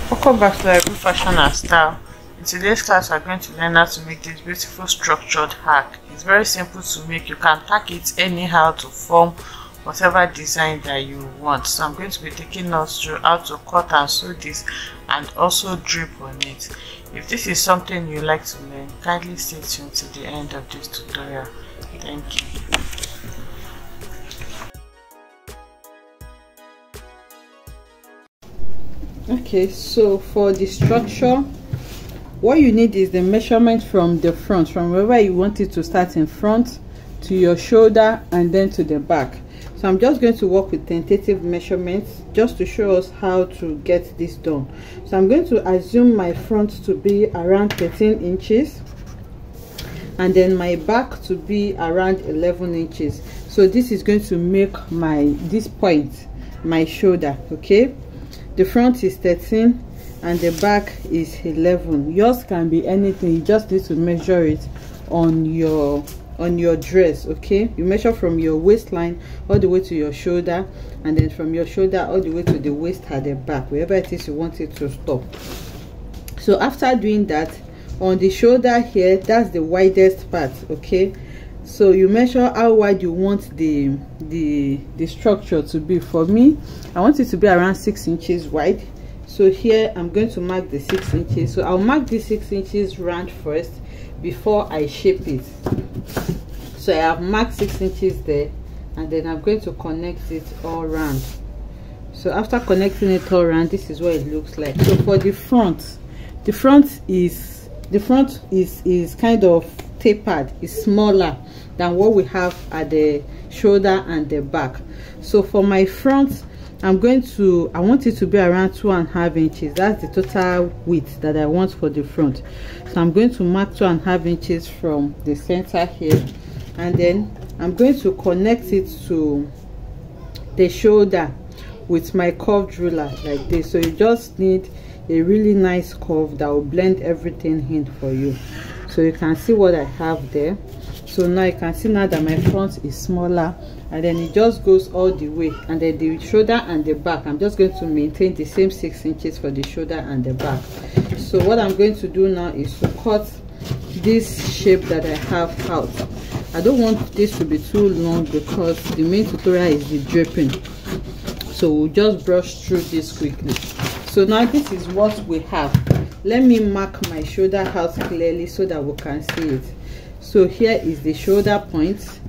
Welcome back to Ibu Fashion and Style. In today's class, we're going to learn how to make this beautiful structured hack. It's very simple to make. You can tack it anyhow to form whatever design that you want. So I'm going to be taking us through how to cut and sew this and also drip on it. If this is something you like to learn, kindly stay tuned to the end of this tutorial. Thank you. Okay, so for the structure, what you need is the measurement from the front, from wherever you want it to start in front to your shoulder and then to the back. So I'm just going to work with tentative measurements just to show us how to get this done. So I'm going to assume my front to be around 13 inches and then my back to be around 11 inches. So this is going to make this point my shoulder. Okay, the front is 13 and the back is 11. Yours can be anything. You just need to measure it on your dress. Okay, you measure from your waistline all the way to your shoulder, and then from your shoulder all the way to the waist at the back, wherever it is you want it to stop. So after doing that, on the shoulder here, that's the widest part. Okay, so you measure how wide you want the structure to be. For me, I want it to be around 6 inches wide. So here I'm going to mark the 6 inches. So I'll mark the 6 inches round first before I shape it. So I have marked 6 inches there, and then I'm going to connect it all round. So after connecting it all round, this is what it looks like. So for the front is kind of tapered, is smaller than what we have at the shoulder and the back. So for my front, I want it to be around 2.5 inches. That's the total width that I want for the front. So I'm going to mark 2.5 inches from the center here, and then I'm going to connect it to the shoulder with my curved ruler like this. So you just need a really nice curve that will blend everything in for you. So you can see what I have there. So now you can see now that my front is smaller, and then it just goes all the way, and then the shoulder and the back, I'm just going to maintain the same 6 inches for the shoulder and the back. So what I'm going to do now is to cut this shape that I have out. I don't want this to be too long because the main tutorial is the draping. So we'll just brush through this quickly. So now this is what we have. Let me mark my shoulder out clearly so that we can see it. So here is the shoulder point,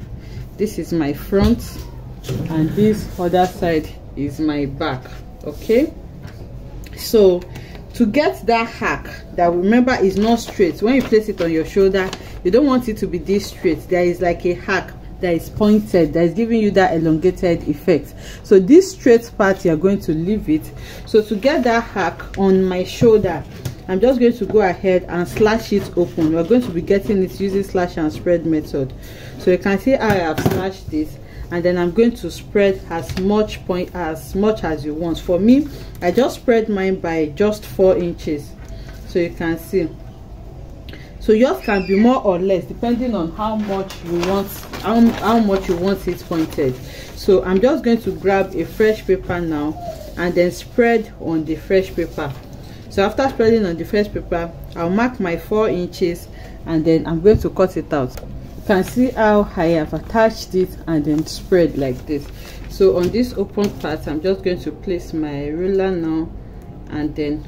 this is my front, and this other side is my back. Okay, so to get that hack that, remember, is not straight. When you place it on your shoulder, you don't want it to be this straight. There is like a hack that is pointed, that is giving you that elongated effect. So this straight part, you are going to leave it. So to get that hack on my shoulder, I'm just going to go ahead and slash it open. We're going to be getting it using slash and spread method. So you can see how I have slashed this, and then I'm going to spread as much as you want. For me, I just spread mine by just 4 inches. So you can see. So yours can be more or less depending on how much you want, how much you want it pointed. So I'm just going to grab a fresh paper now and then spread on the fresh paper. So after spreading on the first paper, I'll mark my 4 inches and then I'm going to cut it out. You can see how I have attached it and then spread like this. So on this open part, I'm just going to place my ruler now and then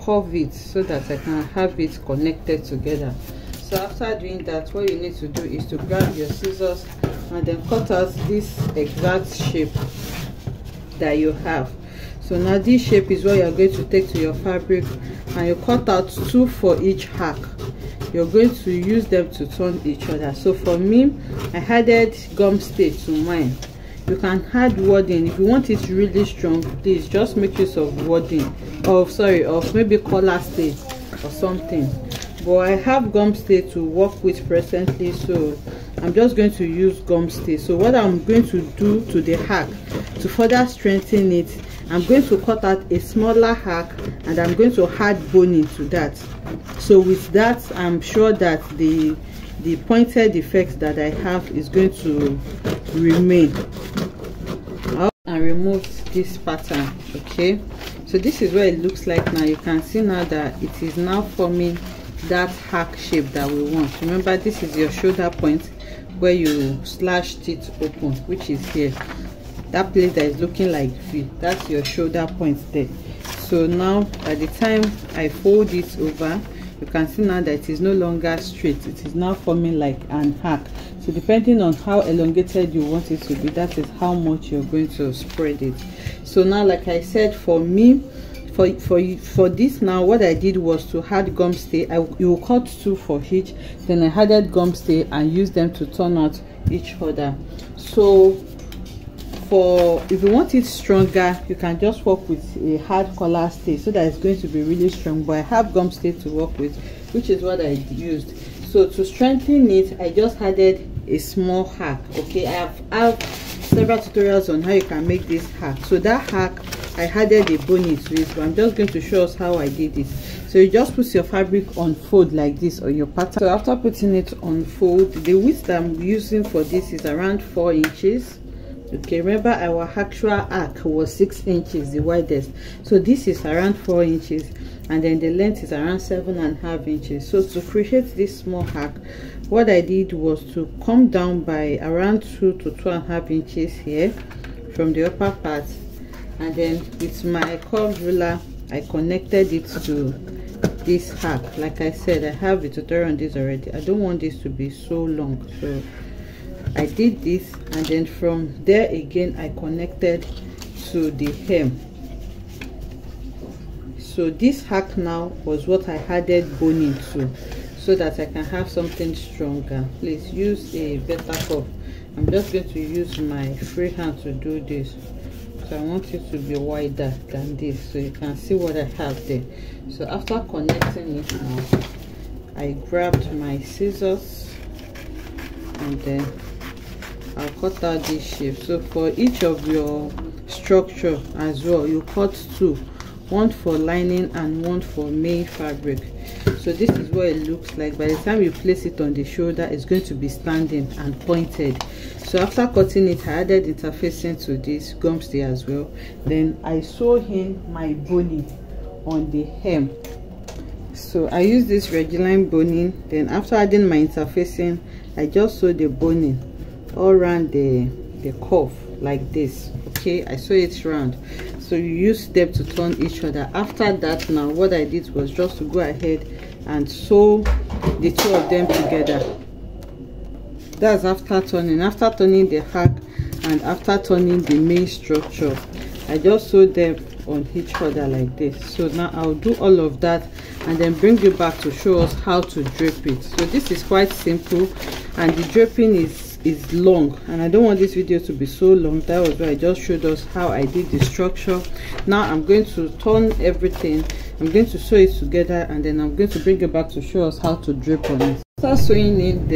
curve it so that I can have it connected together. So after doing that, what you need to do is to grab your scissors and then cut out this exact shape that you have. So now this shape is what you are going to take to your fabric, and you cut out 2 for each hack. You're going to use them to turn each other. So for me, I added gum stay to mine. You can add wording if you want it really strong. Please just make use of wording, of maybe color stay or something. But I have gum stay to work with presently, so I'm just going to use gum stay. So what I'm going to do to the hack to further strengthen it, I'm going to cut out a smaller hack and I'm going to add boning to that. So with that, I'm sure that the pointed effect that I have is going to remain. And remove this pattern. Okay, So this is what it looks like now. You can see now that it is now forming that hack shape that we want. Remember, this is your shoulder point where you slashed it open, which is here. That place that is looking like V, that's your shoulder point there. So now by the time I fold it over, you can see now that it is no longer straight. It is now forming like an hack. So depending on how elongated you want it to be, that is how much you're going to spread it. So now, like I said, for me, for this now, what I did was to add gum stay. You cut 2 for each, then I added gum stay and used them to turn out each other. So if you want it stronger, you can just work with a hard collar stay so that it's going to be really strong. But I have gum stay to work with, which is what I used. So to strengthen it, I just added a small hack. Okay, I have several tutorials on how you can make this hack. So that hack, I added a bony to it, but I'm just going to show us how I did it. So you just put your fabric on fold like this, or your pattern. So after putting it on fold, the width that I'm using for this is around 4 inches. Okay, remember our actual arc was 6 inches, the widest. So this is around 4 inches, and then the length is around 7.5 inches. So to create this small hack, what I did was to come down by around 2 to 2.5 inches here from the upper part, and then with my curved ruler I connected it to this hack. Like I said, I have a tutorial on this already. I don't want this to be so long, so I did this, and then from there again I connected to the hem. So this hack now was what I added boning to, so that I can have something stronger. Please use a better cup. I'm just going to use my free hand to do this. So I want it to be wider than this, so you can see what I have there. So after connecting it now, I grabbed my scissors, and then I'll cut out this shape. So for each of your structure as well, you cut 2, one for lining and one for main fabric. So this is what it looks like. By the time you place it on the shoulder, it's going to be standing and pointed. So after cutting it, I added interfacing to this gum stay as well. Then I sew in my boning on the hem. So I use this Regilene boning. Then after adding my interfacing, I just sew the boning all around the curve like this. Okay, I sew it round, so you use them to turn each other. After that, now what I did was just to go ahead and sew the 2 of them together. That's after turning the hack and after turning the main structure. I just sew them on each other like this. So now I'll do all of that and then bring you back to show us how to drape it. So this is quite simple, and the draping is long, and I don't want this video to be so long. That was why I just showed us how I did the structure. Now I'm going to turn everything, I'm going to sew it together, and then I'm going to bring it back to show us how to drape on it. Start sewing in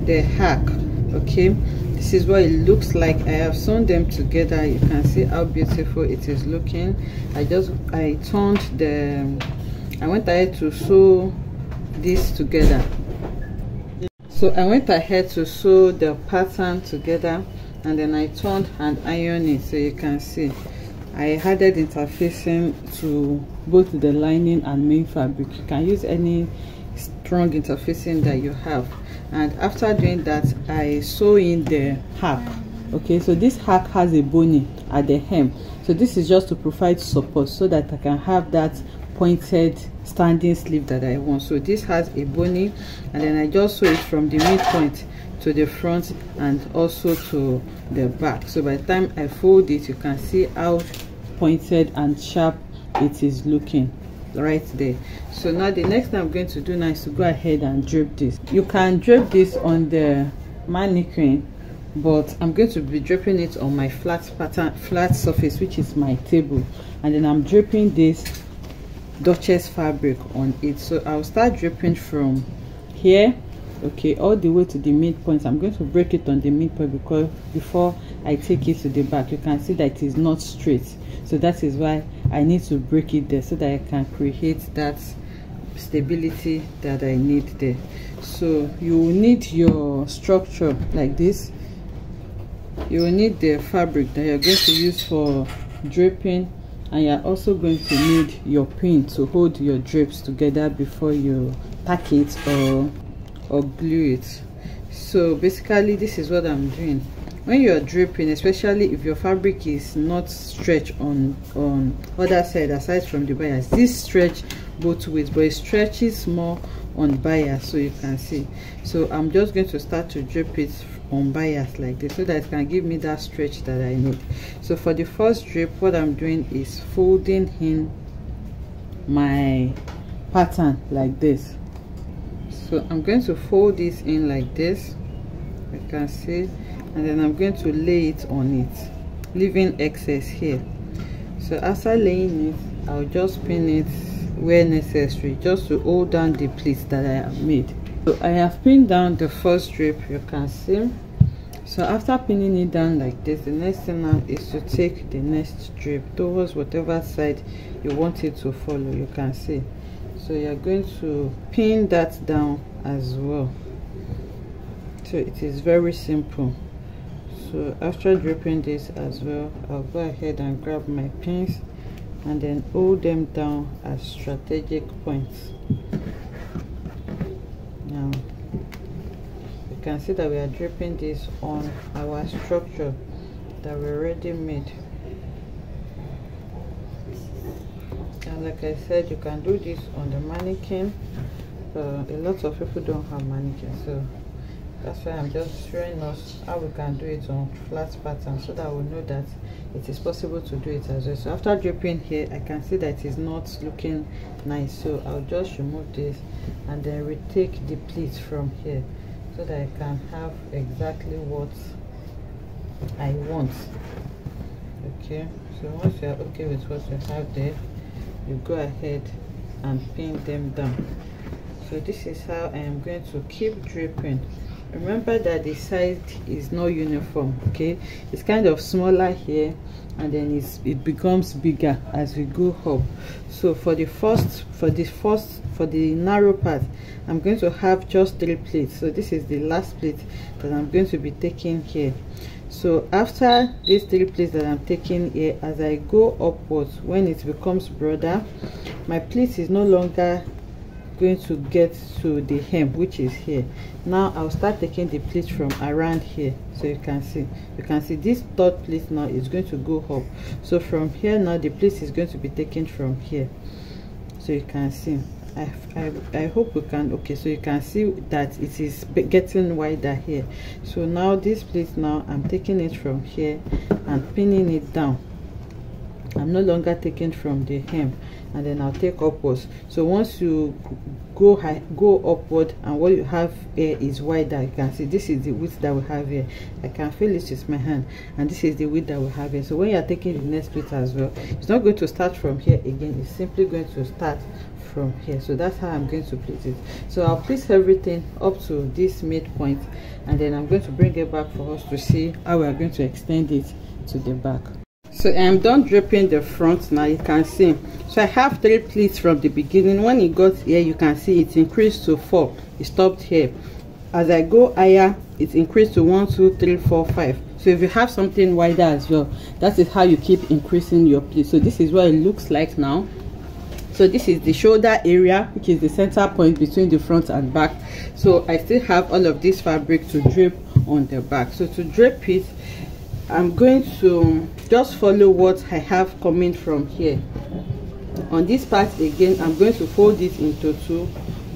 the hack. Okay, this is what it looks like. I have sewn them together. You can see how beautiful it is looking. I went ahead to sew this together. So I went ahead to sew the pattern together, and then I turned and ironed it. So you can see I added interfacing to both the lining and main fabric. You can use any strong interfacing that you have. And after doing that, I sew in the hack. Okay, so this hack has a boning at the hem. So this is just to provide support so that I can have that pointed standing sleeve that I want. So this has a boning, and then I just sew it from the midpoint to the front and also to the back. So by the time I fold it, you can see how pointed and sharp it is looking right there. So now the next thing I'm going to do now is to go ahead and drape this. You can drape this on the mannequin, but I'm going to be draping it on my flat surface, which is my table, and then I'm draping this Duchess fabric on it. So I'll start draping from here, okay, all the way to the midpoint. I'm going to break it on the midpoint because before I take it to the back, you can see that it is not straight. So that is why I need to break it there so that I can create that stability that I need there. So you will need your structure like this. You will need the fabric that you're going to use for draping, and you're also going to need your pin to hold your drapes together before you tack it or glue it. So basically this is what I'm doing. When you're draping, especially if your fabric is not stretched on other side aside from the bias, this stretch both ways, but it stretches more on bias, so you can see. So I'm just going to start to drape it on bias like this so that it can give me that stretch that I need. So for the first drape, what I'm doing is folding in my pattern like this. So I'm going to fold this in like this, you can see, and then I'm going to lay it on it, leaving excess here. So after laying it, I'll just pin it where necessary, just to hold down the pleats that I have made. So I have pinned down the first drape, you can see. So after pinning it down like this, the next thing now is to take the next drape towards whatever side you want it to follow, you can see. So you're going to pin that down as well. So it is very simple. So after draping this as well, I'll go ahead and grab my pins and then hold them down at strategic points. Now you can see that we are draping this on our structure that we already made. And like I said, you can do this on the mannequin. A lot of people don't have mannequins, so that's why I'm just showing us how we can do it on flat pattern, so that we know that it is possible to do it as well. So after draping here, I can see that it is not looking nice, so I'll just remove this and then retake the pleats from here so that I can have exactly what I want. Okay, so once you are okay with what you have there, you go ahead and pin them down. So this is how I am going to keep draping. Remember that the side is not uniform, okay? It's kind of smaller here, and then it becomes bigger as we go up. So for the narrow part, I'm going to have just 3 pleats. So this is the last plait that I'm going to be taking here. So after these 3 pleats that I'm taking here, as I go upwards, when it becomes broader, my pleat is no longer going to get to the hem, which is here. Now I'll start taking the pleat from around here. So you can see this third pleat now is going to go up. So from here now, the pleat is going to be taken from here. So you can see, I hope we can, okay, so you can see that it is getting wider here. So now this pleat, now I'm taking it from here and pinning it down. I'm no longer taking from the hem, and then I'll take upwards. So once you go high, go upward, and what you have here is wider. You can see this is the width that we have here. I can feel it with my hand, and this is the width that we have here. So when you're taking the next pleat as well, it's not going to start from here again, it's simply going to start from here. So that's how I'm going to place it. So I'll place everything up to this midpoint, and then I'm going to bring it back for us to see how we are going to extend it to the back. So I'm done draping the front now, you can see. So I have 3 pleats from the beginning. When it got here, you can see it increased to 4. It stopped here. As I go higher, it increased to 1, 2, 3, 4, 5. So if you have something wider as well, that is how you keep increasing your pleats. So this is what it looks like now. So this is the shoulder area, which is the center point between the front and back. So I still have all of this fabric to drape on the back. So to drape it, I'm going to just follow what I have coming from here. On this part again, I'm going to fold it into 2,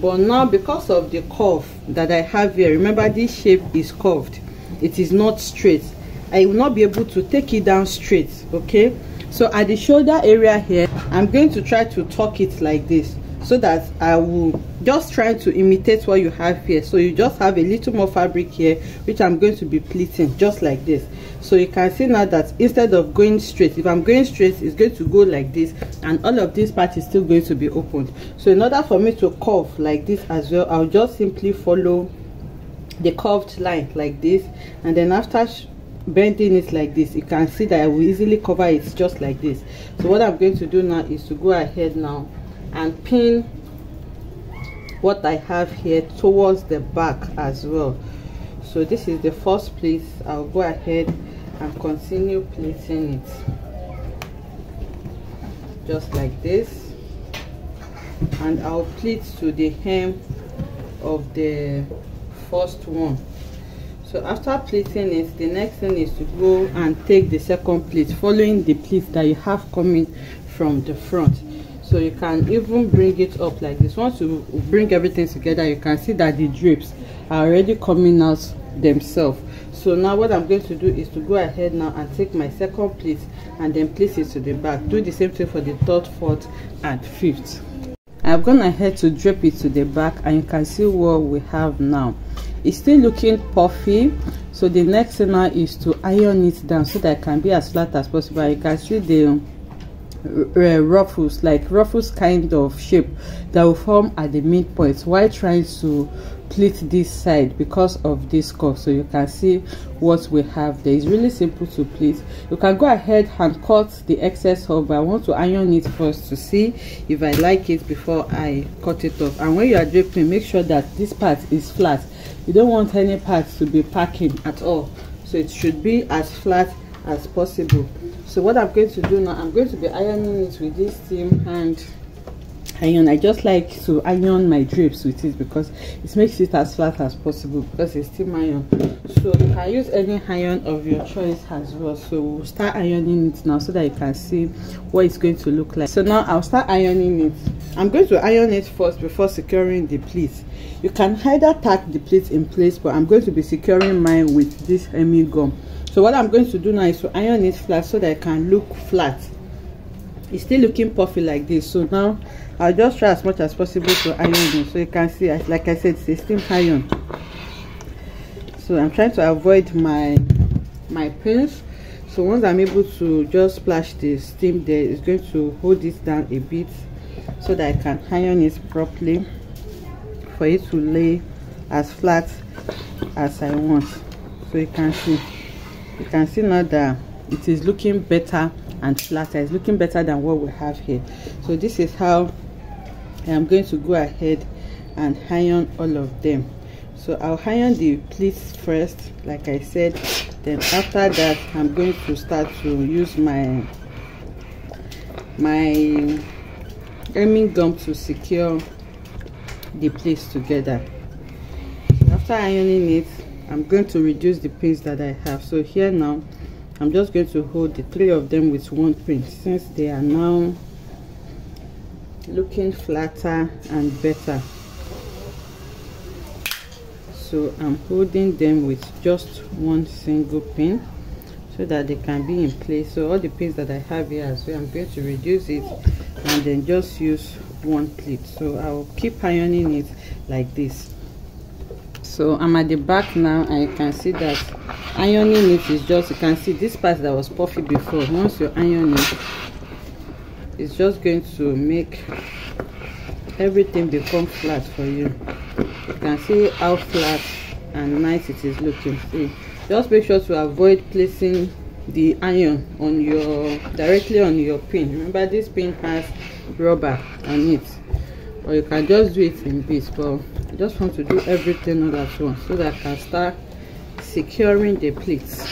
but now because of the curve that I have here, remember this shape is curved, it is not straight. I will not be able to take it down straight, okay? So at the shoulder area here, I'm going to try to tuck it like this, so that I will just try to imitate what you have here. So you just have a little more fabric here, which I'm going to be pleating just like this. So you can see now that instead of going straight, if I'm going straight, it's going to go like this, and all of this part is still going to be opened. So in order for me to curve like this as well, I'll just simply follow the curved line like this, and then after bending it like this, you can see that I will easily cover it just like this. So what I'm going to do now is to go ahead now and pin what I have here towards the back as well. So this is the first place. I'll go ahead and continue placing it. just like this, and I'll pleat to the hem of the first one. So after pleating it, the next thing is to go and take the second pleat, following the pleat that you have coming from the front. So you can even bring it up like this. Once you bring everything together, you can see that the drapes are already coming out themselves. So now what I'm going to do is to go ahead now and take my second pleat and then place it to the back. Do the same thing for the third, fourth and fifth. I've gone ahead to drape it to the back, and you can see what we have now. It's still looking puffy, so the next thing now is to iron it down so that it can be as flat as possible. You can see the ruffles, like ruffles kind of shape that will form at the midpoint while trying to pleat this side because of this curve. So you can see what we have there. It's really simple to pleat. You can go ahead and cut the excess off, but I want to iron it first to see if I like it before I cut it off. And when you are draping, make sure that this part is flat. You don't want any parts to be packing at all, so it should be as flat as possible. So what I'm going to do now, I'm going to be ironing it with this steam hand iron. I just like to iron my drapes with it because it makes it as flat as possible, because it's steam iron. So you can use any iron of your choice as well. So we'll start ironing it now so that you can see what it's going to look like. So now I'll start ironing it. I'm going to iron it first before securing the pleats. You can either tack the pleats in place, but I'm going to be securing mine with this hemming gum. So what I'm going to do now is to iron it flat so that it can look flat. It's still looking puffy like this. So now I'll just try as much as possible to iron it. So you can see, like I said, it's a steam iron. So I'm trying to avoid my pins. So once I'm able to just splash the steam there, it's going to hold this down a bit so that I can iron it properly for it to lay as flat as I want. So you can see now that it is looking better and flatter. It's looking better than what we have here. So this is how I'm going to go ahead and iron all of them. So I'll iron the pleats first, like I said. Then after that, I'm going to start to use my hemming gum to secure the pleats together. So after ironing it, I'm going to reduce the pins that I have. So here now, I'm just going to hold the three of them with one pin, since they are now looking flatter and better. So I'm holding them with just one single pin so that they can be in place. So all the pins that I have here as well, I'm going to reduce it and then just use one pleat. So I'll keep ironing it like this. So I'm at the back now, and you can see that ironing it is just, you can see this part that was puffy before. Once you iron it, it's just going to make everything become flat for you. You can see how flat and nice it is looking. See, just make sure to avoid placing the iron on directly on your pin. Remember, this pin has rubber on it, or you can just do it in bits, but I just want to do everything all at once so that I can start securing the pleats.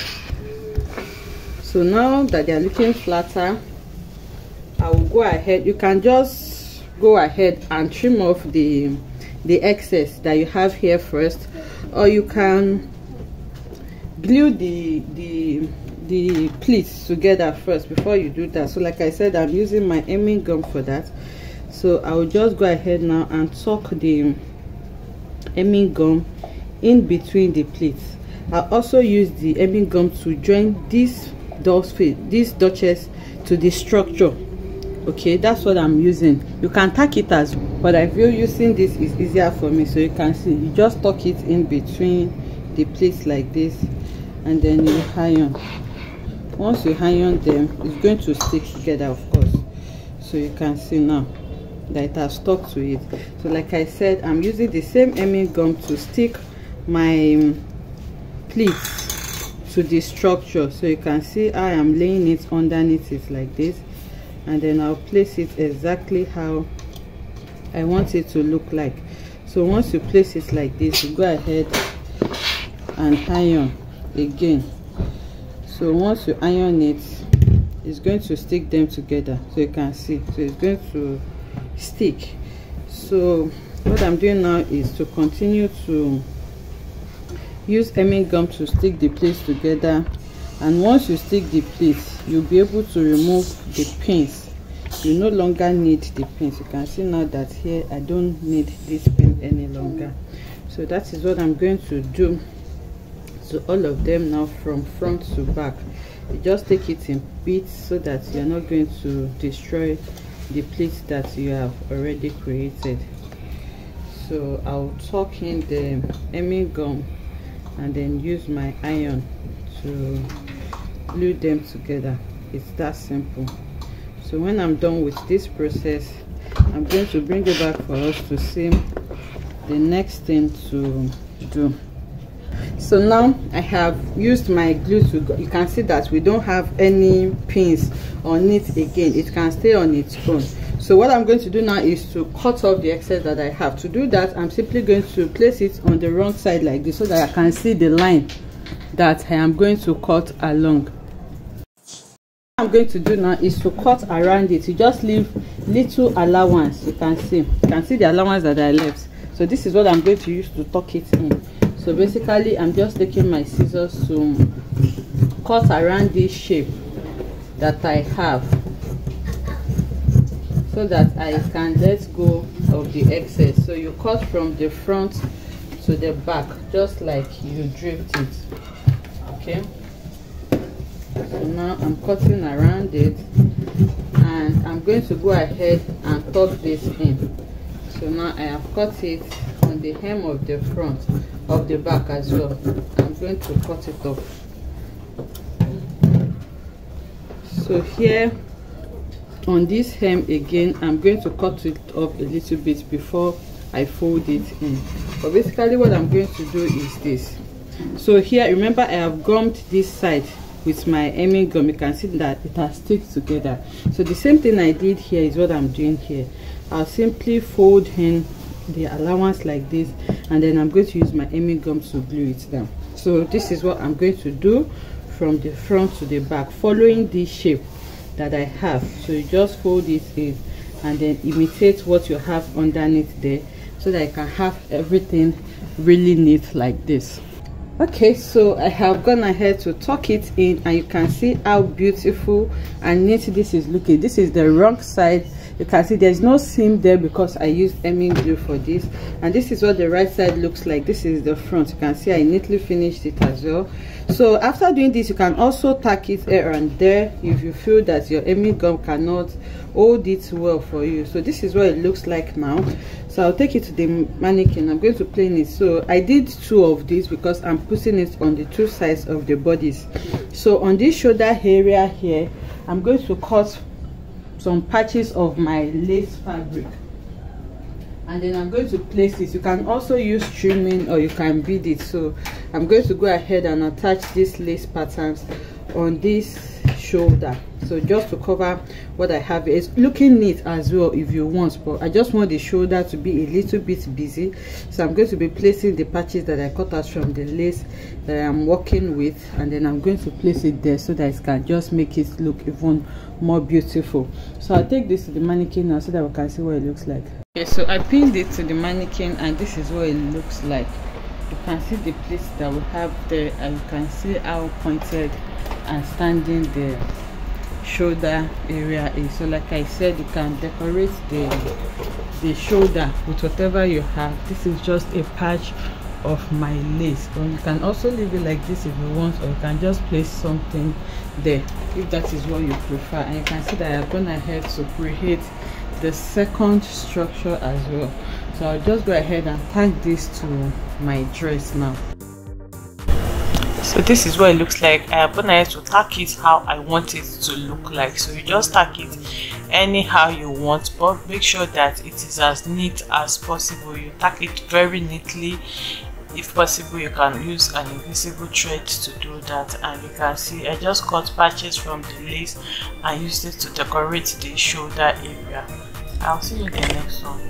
So now that they are looking flatter, I will go ahead. You can just go ahead and trim off the excess that you have here first, or you can glue the pleats together first before you do that. So like I said, I'm using my hemming gum for that. So I will just go ahead now and tuck the hemming gum in between the pleats. I also use the hemming gum to join this Duchess to the structure. Okay, that's what I'm using. You can tack it as well, but I feel using this is easier for me. So you can see, you just tuck it in between the pleats like this, and then you iron. Once you iron them, it's going to stick together, of course. So you can see now that it has stuck to it. So like I said, I'm using the same hemming gum to stick my pleats to the structure. So you can see I am laying it underneath it like this, and then I'll place it exactly how I want it to look like. So once you place it like this, you go ahead and iron again. So once you iron it, is going to stick them together. So you can see, so it's going to stick. So what I'm doing now is to continue to use hemming gum to stick the plates together, and once you stick the plates, you'll be able to remove the pins. You no longer need the pins. You can see now that here I don't need this pin any longer. So that is what I'm going to do to all of them now, from front to back. You just take it in bits so that you're not going to destroy the plates that you have already created. So I'll tuck in the hemming gum and then use my iron to glue them together. It's that simple. So when I'm done with this process, I'm going to bring it back for us to see the next thing to do. So now I have used my glue to go. You can see that we don't have any pins on it again. It can stay on its own. So what I'm going to do now is to cut off the excess that I have. To do that, I'm simply going to place it on the wrong side like this so that I can see the line that I am going to cut along. What I'm going to do now is to cut around it. You just leave little allowance. You can see the allowance that I left. So this is what I'm going to use to tuck it in. So basically I'm just taking my scissors to cut around this shape that I have, so that I can let go of the excess. So you cut from the front to the back, just like you dripped it. Okay, so now I'm cutting around it, and I'm going to go ahead and tuck this in. So now I have cut it on the hem of the front, of the back as well. I'm going to cut it off. So here on this hem again, I'm going to cut it off a little bit before I fold it in. But basically what I'm going to do is this. So here, remember, I have gummed this side with my hemming gum. You can see that it has stuck together. So the same thing I did here is what I'm doing here. I'll simply fold in the allowance like this, and then I'm going to use my hemming gum to glue it down. So this is what I'm going to do from the front to the back, following this shape that I have. So you just fold it in and then imitate what you have underneath there, so that I can have everything really neat like this. Okay, so I have gone ahead to tuck it in, and you can see how beautiful and neat this is looking. This is the wrong side. You can see there's no seam there because I used hemming glue for this, and this is what the right side looks like. This is the front. You can see I neatly finished it as well. So after doing this, you can also tack it here and there if you feel that your hemming gum cannot hold it well for you. So this is what it looks like now. So I'll take it to the mannequin. I'm going to plane it. So I did 2 of these because I'm putting it on the 2 sides of the bodies. So on this shoulder area here, I'm going to cut some patches of my lace fabric, and then I'm going to place it. You can also use trimming, or you can bead it. So I'm going to go ahead and attach these lace patterns on this shoulder, so just to cover what I have. It's looking neat as well if you want, but I just want the shoulder to be a little bit busy. So I'm going to be placing the patches that I cut out from the lace that I'm working with, and then I'm going to place it there so that it can just make it look even more beautiful. So I'll take this to the mannequin now so that we can see what it looks like. Okay, so I pinned it to the mannequin, and this is what it looks like. You can see the place that we have there, and you can see how pointed and standing the shoulder area is. So like I said, you can decorate the shoulder with whatever you have. This is just a patch of my lace, or you can also leave it like this if you want, or you can just place something there if that is what you prefer. And you can see that I have gone ahead to create the second structure as well. So I'll just go ahead and tag this to my dress now. So this is what it looks like. I have gone ahead to tack it how I want it to look like. So you just tack it anyhow you want, but make sure that it is as neat as possible. You tack it very neatly. If possible, you can use an invisible thread to do that. And you can see I just cut patches from the lace and used it to decorate the shoulder area. I'll see you in the next one.